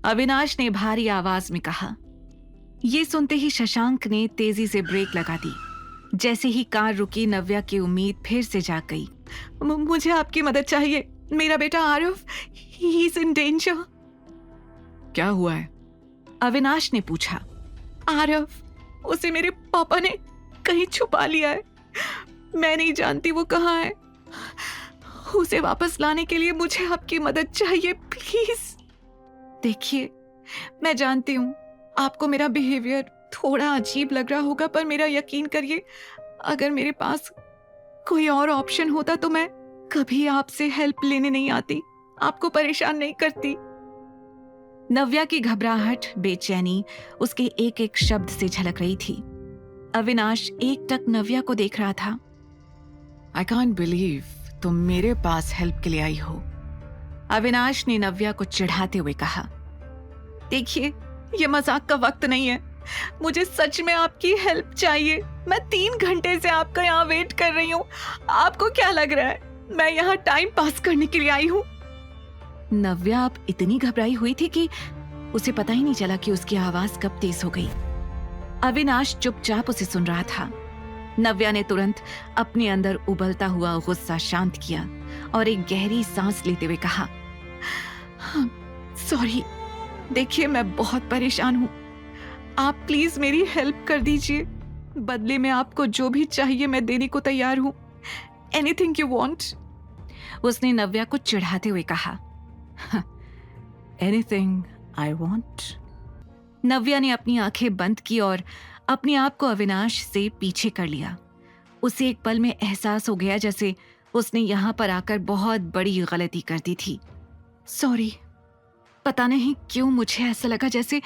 अविनाश ने भारी आवाज में कहा। ये सुनते ही शशांक ने तेजी से ब्रेक लगा दी। जैसे ही कार रुकी, नव्या की उम्मीद फिर से जाग गई। मुझे आपकी मदद चाहिए। मेरा बेटा Aarav, he is in danger. क्या हुआ है? अविनाश ने पूछा। आरव, उसे मेरे पापा ने कहीं छुपा लिया है। मैं नहीं जानती वो कहाँ है। उसे वापस लाने के लिए मुझे आपकी मदद चाहिए, प्लीज। देखिए, मैं जानती हूँ आपको मेरा बिहेवियर थोड़ा अजीब लग रहा होगा, पर मेरा यकीन करिए, अगर मेरे पास कोई और ऑप्शन होता तो मैं कभी आपसे हेल्प लेने नहीं आती, आपको परेशान नहीं करती। नव्या की घबराहट, बेचैनी उसके एक एक शब्द से झलक रही थी। अविनाश एकटक नव्या को देख रहा था। आई कांट बिलीव तुम मेरे पास हेल्प के लिए आई हो। अविनाश ने नव्या को चिढ़ाते हुए कहा। देखिए, ये मजाक का वक्त नहीं है। मुझे सच में आपकी हेल्प चाहिए। मैं 3 घंटे से आपका यहाँ वेट कर रही हूँ। आपको क्या लग रहा है मैं यहाँ टाइम पास करने के लिए आई हूँ? नव्या अब इतनी घबराई हुई थी कि उसे पता ही नहीं चला कि उसकी आवाज कब तेज हो गई। अविनाश चुपचाप उसे सुन रहा था। नव्या ने तुरंत अपने अंदर उबलता हुआ गुस्सा शांत किया और एक गहरी सांस लेते हुए कहा, सॉरी, देखिए मैं बहुत परेशान हूँ। आप प्लीज मेरी हेल्प कर दीजिए। बदले में आपको जो भी चाहिए मैं देने को तैयार हूँ। Anything you want. उसने नव्या को चिढ़ाते हुए कहा। Anything I want. नव्या ने अपनी आंखें बंद की और अपने आप को अविनाश से पीछे कर लिया। उसे एक पल में एहसास हो गया जैसे उसने यहां पर आकर बहुत बड़ी गलती कर दी थी। सॉरी, पता नहीं क्यों मुझे ऐसा लगा जैसे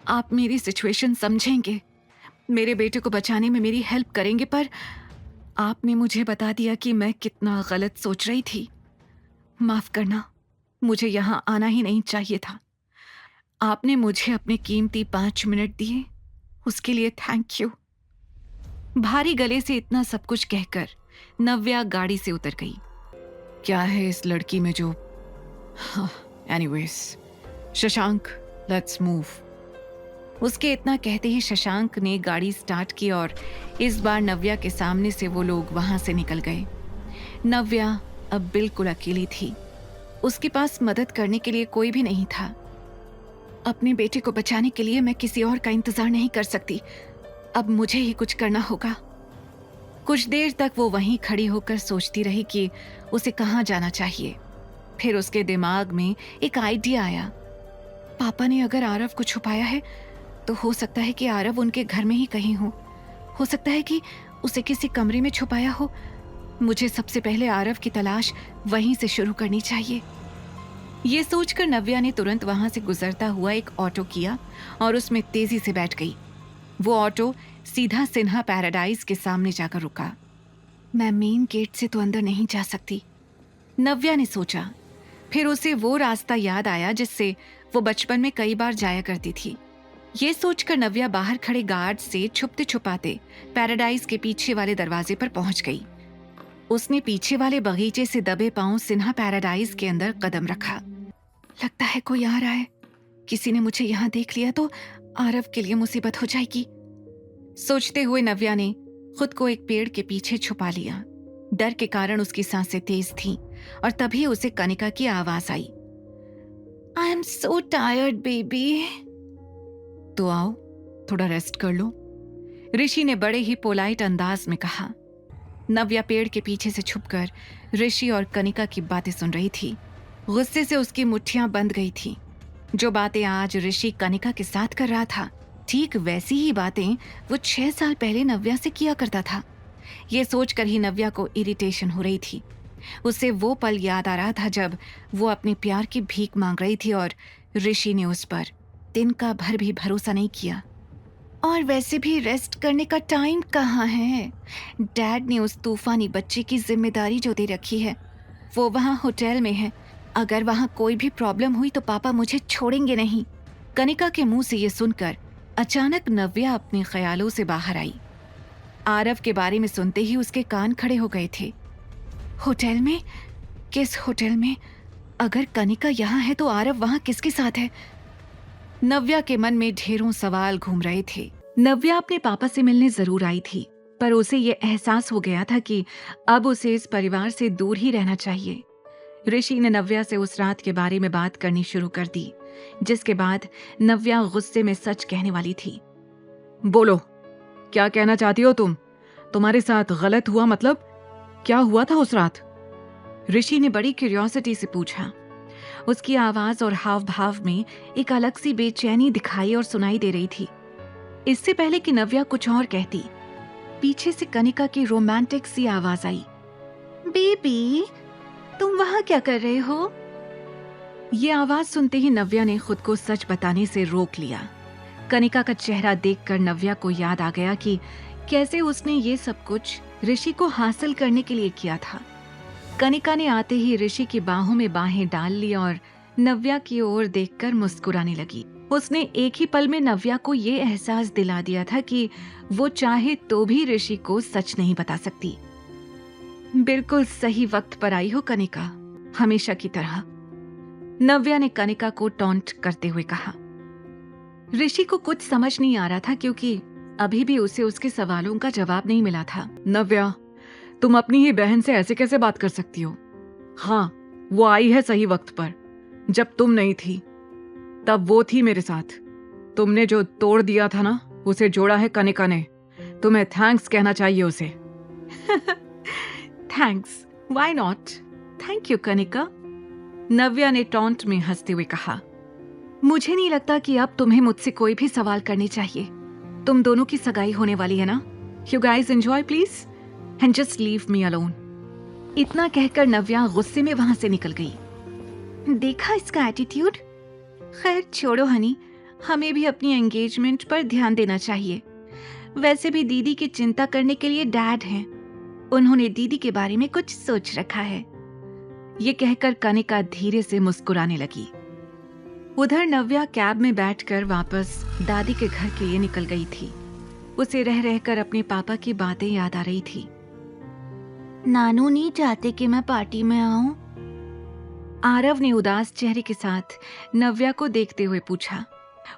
आप मेरी सिचुएशन समझेंगे, मेरे बेटे को बचाने में मेरी हेल्प करेंगे, पर आपने मुझे बता दिया कि मैं कितना गलत सोच रही थी। माफ करना, मुझे यहाँ आना ही नहीं चाहिए था। आपने मुझे अपने कीमती 5 मिनट दिए, उसके लिए थैंक यू। भारी गले से इतना सब कुछ कहकर नव्या गाड़ी से उतर गई। क्या है इस लड़की में जो... एनीवेज, शशांक, लेट्स मूव। उसके इतना कहते ही शशांक ने गाड़ी स्टार्ट की और इस बार नव्या के सामने से वो लोग वहां से निकल गए। नव्या अब बिल्कुल अकेली थी। उसके पास मदद करने के लिए कोई भी नहीं था। अपने बेटे को बचाने के लिए मैं किसी और का इंतजार नहीं कर सकती। अब मुझे ही कुछ करना होगा। कुछ देर तक वो वहीं खड़ी होकर सोचती रही कि उसे कहाँ जाना चाहिए। फिर उसके दिमाग में एक आइडिया आया। पापा ने अगर आरव को छुपाया है तो हो सकता है कि आरव उनके घर में ही कहीं हो सकता है कि उसे किसी कमरे में छुपाया हो। मुझे सबसे पहले आरव की तलाश वहीं से शुरू करनी चाहिए। ये सोचकर नव्या ने तुरंत वहां से गुजरता हुआ एक ऑटो किया और उसमें तेजी से बैठ गई। वो ऑटो सीधा सिन्हा पैराडाइज के सामने जाकर रुका। मैं मेन गेट से तो अंदर नहीं जा सकती, नव्या ने सोचा। फिर उसे वो रास्ता याद आया जिससे वो बचपन में कई बार जाया करती थी। ये सोचकर नव्या बाहर खड़े गार्ड से छुपते छुपाते पैराडाइज के पीछे वाले दरवाजे पर पहुंच गई। उसने पीछे वाले बगीचे से दबे पांव सिन्हा पैराडाइज के अंदर कदम रखा। लगता है कोई आ रहा है। किसी ने मुझे यहाँ देख लिया तो आरव के लिए मुसीबत हो जाएगी। सोचते हुए नव्या ने खुद को एक पेड़ के पीछे छुपा लिया। डर के कारण उसकी सांसें तेज थीं और तभी उसे कनिका की आवाज आई। I am so tired baby. तो आओ, थोड़ा रेस्ट कर लो, ऋषि ने बड़े ही पोलाइट अंदाज में कहा। नव्या पेड़ के पीछे से छुपकर ऋषि और कनिका की बातें सुन रही थी। गुस्से से उसकी मुट्ठियां बंद गई थी। जो बातें आज ऋषि कनिका के साथ कर रहा था, ठीक वैसी ही बातें वो 6 साल पहले नव्या से किया करता था। ये सोचकर ही नव्या को इरिटेशन हो रही थी। उसे वो पल याद आ रहा था जब वो अपने प्यार की भीख मांग रही थी और ऋषि ने उस पर दिन का भर भी भरोसा नहीं किया। और वैसे भी रेस्ट करने का टाइम कहाँ है? डैड ने उस तूफानी बच्चे की जिम्मेदारी जो दे रखी है, वो वहाँ होटल में है। अगर वहाँ कोई भी प्रॉब्लम हुई तो पापा मुझे छोड़ेंगे नहीं। कनिका के मुंह से ये सुनकर अचानक नव्या अपने ख्यालों से बाहर आई। आरव के बारे में सुनते ही उसके कान खड़े हो गए थे। होटल में? किस होटल में? अगर कनिका यहाँ है तो आरव वहाँ किसके साथ है? नव्या के मन में ढेरों सवाल घूम रहे थे। नव्या अपने पापा से मिलने जरूर आई थी, पर उसे ये एहसास हो गया था कि अब उसे इस परिवार से दूर ही रहना चाहिए। ऋषि ने नव्या से उस रात के बारे में बात करनी शुरू कर दी, जिसके बाद नव्या गुस्से में सच कहने वाली थी। बोलो, क्या कहना चाहती हो तुम? तुम्हारे साथ गलत हुआ मतलब? क्या हुआ था उस रात? ऋषि ने बड़ी क्यूरियोसिटी से पूछा। उसकी आवाज और हाव भाव में एक अलग सी बेचैनी दिखाई और सुनाई दे रही थी। इससे पहले कि नव्या कुछ और कहती, पीछे से कनिका की रोमांटिक सी आवाज आई। बेबी, तुम वहां क्या कर रहे हो? ये आवाज सुनते ही नव्या ने खुद को सच बताने से रोक लिया। कनिका का चेहरा देखकर नव्या को याद आ गया कि कैसे उसने ये सब कुछ ऋषि को हासिल करने के लिए किया था। कनिका ने आते ही ऋषि की बाहों में बाहें डाल ली और नव्या की ओर देखकर मुस्कुराने लगी। उसने एक ही पल में नव्या को ये एहसास दिला दिया था कि वो चाहे तो भी ऋषि को सच नहीं बता सकती। बिल्कुल सही वक्त पर आई हो कनिका, हमेशा की तरह, नव्या ने कनिका को टॉन्ट करते हुए कहा। ऋषि को कुछ समझ नहीं आ रहा था क्योंकि अभी भी उसे उसके सवालों का जवाब नहीं मिला था। नव्या, तुम अपनी ही बहन से ऐसे कैसे बात कर सकती हो? हाँ, वो आई है सही वक्त पर। जब तुम नहीं थी तब वो थी मेरे साथ। तुमने जो तोड़ दिया था ना, उसे जोड़ा है कनिका ने। तुम्हें थैंक्स कहना चाहिए उसे। Thanks, why not? Thank you Kanika, Navya ने टॉन्ट में हंसते हुए कहा। मुझे नहीं लगता कि अब तुम्हें मुझसे कोई भी सवाल करने चाहिए। तुम दोनों की सगाई होने वाली है ना? You guys enjoy please and just leave me alone. इतना कहकर नव्या गुस्से में वहां से निकल गई। देखा इसका एटीट्यूड? खैर छोड़ो हनी, हमें भी अपनी एंगेजमेंट पर ध्यान देना चाहिए। वैसे भी दीदी की चिंता करने के लिए डैड हैं। उन्होंने दीदी के बारे में कुछ सोच रखा है। ये कहकर कनिका धीरे से मुस्कुराने लगी। उधर नव्या कैब में बैठकर वापस दादी के घर के लिए निकल गई थी। उसे रह रहकर अपने पापा की बातें याद आ रही थी। नानू नहीं चाहते कि मैं पार्टी में आऊं? आरव ने उदास चेहरे के साथ नव्या को देखते हुए पूछा।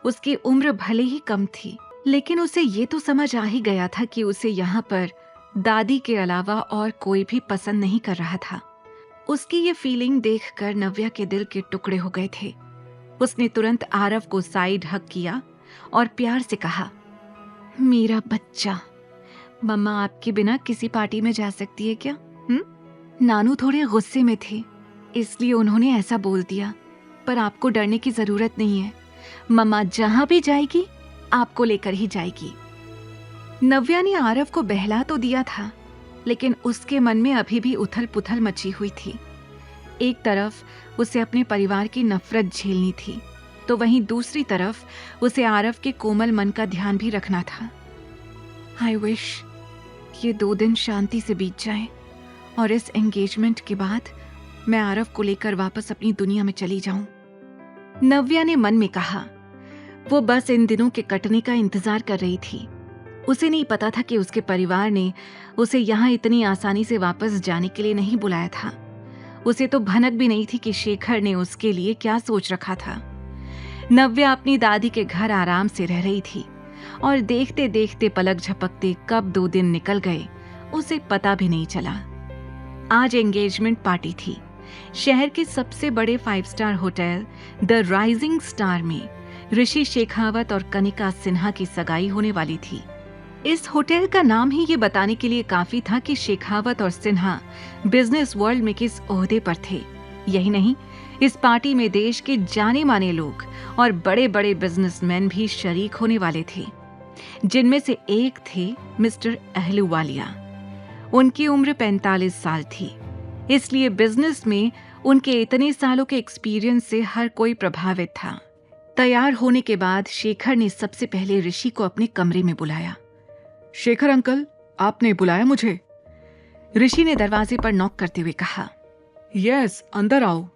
उसकी उम्र भले ही कम थी, लेकिन उसे ये तो समझ आ ही गया था कि उसे यहाँ पर दादी के अलावा और कोई भी पसंद नहीं कर रहा था। उसकी ये फीलिंग देखकर नव्या के दिल के टुकड़े हो गए थे। उसने तुरंत आरव को साइड हग किया और प्यार से कहा, मेरा बच्चा, मम्मा आपके बिना किसी पार्टी में जा सकती है क्या? नानू थोड़े गुस्से में थे, इसलिए उन्होंने ऐसा बोल दिया, पर आपको डरने की जरूरत नहीं है। मम्मा जहां भी जाएगी आपको लेकर ही जाएगी। नव्या ने आरव को बहला तो दिया था, लेकिन उसके मन में अभी भी उथल पुथल मची हुई थी। एक तरफ उसे अपने परिवार की नफरत झेलनी थी, तो वहीं दूसरी तरफ उसे आरव के कोमल मन का ध्यान भी रखना था। आई विश ये 2 दिन शांति से बीत जाएं और इस एंगेजमेंट के बाद मैं आरव को लेकर वापस अपनी दुनिया में चली जाऊं, नव्या ने मन में कहा। वो बस इन दिनों के कटने का इंतजार कर रही थी। उसे नहीं पता था कि उसके परिवार ने उसे यहाँ इतनी आसानी से वापस जाने के लिए नहीं बुलाया था। उसे तो भनक भी नहीं थी कि शेखर ने उसके लिए क्या सोच रखा था। नव्या अपनी दादी के घर आराम से रह रही थी और देखते देखते पलक झपकते कब 2 दिन निकल गए उसे पता भी नहीं चला। आज एंगेजमेंट पार्टी थी। शहर के सबसे बड़े 5 star hotel the rising star में ऋषि शेखावत और कनिका सिन्हा की सगाई होने वाली थी। इस होटल का नाम ही ये बताने के लिए काफी था कि शेखावत और सिन्हा बिजनेस वर्ल्ड में किस ओहदे पर थे। यही नहीं, इस पार्टी में देश के जाने माने लोग और बड़े बड़े बिजनेसमैन भी शरीक होने वाले थे, जिनमें से एक थे मिस्टर अहलूवालिया। उनकी उम्र 45 साल थी, इसलिए बिजनेस में उनके इतने सालों के एक्सपीरियंस से हर कोई प्रभावित था। तैयार होने के बाद शेखर ने सबसे पहले ऋषि को अपने कमरे में बुलाया। शेखर अंकल, आपने बुलाया मुझे? ऋषि ने दरवाजे पर नॉक करते हुए कहा। यस, अंदर आओ।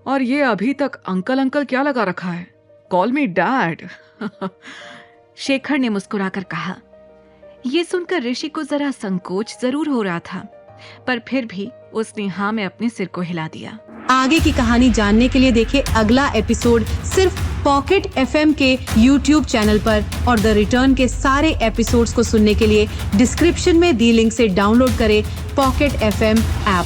और ये अभी तक अंकल अंकल क्या लगा रखा है? Call me dad. शेखर ने मुस्कुराकर कहा। यह सुनकर ऋषि को जरा संकोच जरूर हो रहा था, पर फिर भी उसने हाँ में अपने सिर को हिला दिया। आगे की कहानी जानने के लिए देखिए अगला एपिसोड सिर्फ पॉकेट FM के YouTube चैनल पर और द रिटर्न के सारे एपिसोड्स को सुनने के लिए डिस्क्रिप्शन में दी लिंक से डाउनलोड करें पॉकेट FM ऐप।